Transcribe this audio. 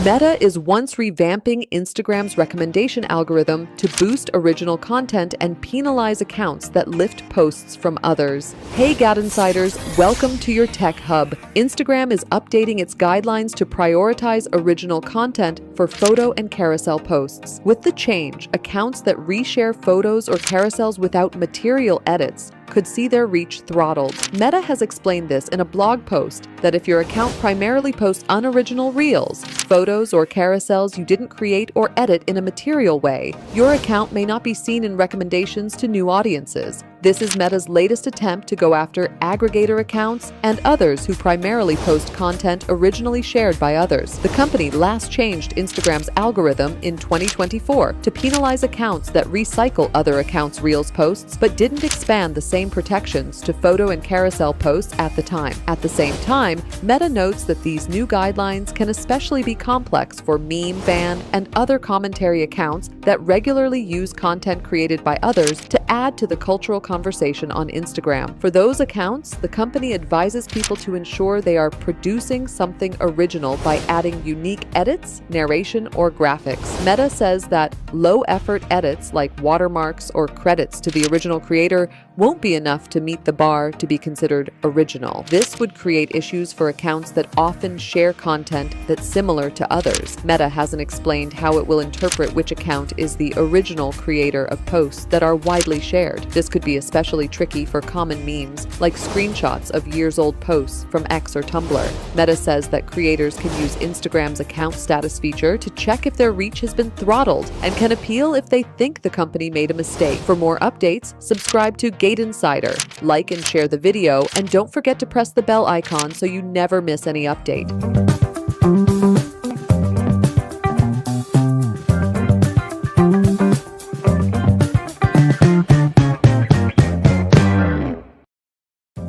Meta is once revamping Instagram's recommendation algorithm to boost original content and penalize accounts that lift posts from others. Hey GadInsiders, welcome to your tech hub. Instagram is updating its guidelines to prioritize original content for photo and carousel posts. With the change, accounts that reshare photos or carousels without material edits could see their reach throttled. Meta has explained this in a blog post that if your account primarily posts unoriginal reels, photos, or carousels you didn't create or edit in a material way, your account may not be seen in recommendations to new audiences. This is Meta's latest attempt to go after aggregator accounts and others who primarily post content originally shared by others. The company last changed Instagram's algorithm in 2024 to penalize accounts that recycle other accounts' Reels posts but didn't expand the same protections to photo and carousel posts at the time. At the same time, Meta notes that these new guidelines can especially be complex for meme, fan, and other commentary accounts that regularly use content created by others to add to the cultural conversation on Instagram. For those accounts, the company advises people to ensure they are producing something original by adding unique edits, narration, or graphics. Meta says that low-effort edits like watermarks or credits to the original creator won't be enough to meet the bar to be considered original. This would create issues for accounts that often share content that's similar to others. Meta hasn't explained how it will interpret which account is the original creator of posts that are widely shared. This could be especially tricky for common memes, like screenshots of years-old posts from X or Tumblr. Meta says that creators can use Instagram's account status feature to check if their reach has been throttled and can appeal if they think the company made a mistake. For more updates, subscribe to GadInsider, like and share the video, and don't forget to press the bell icon so you never miss any update.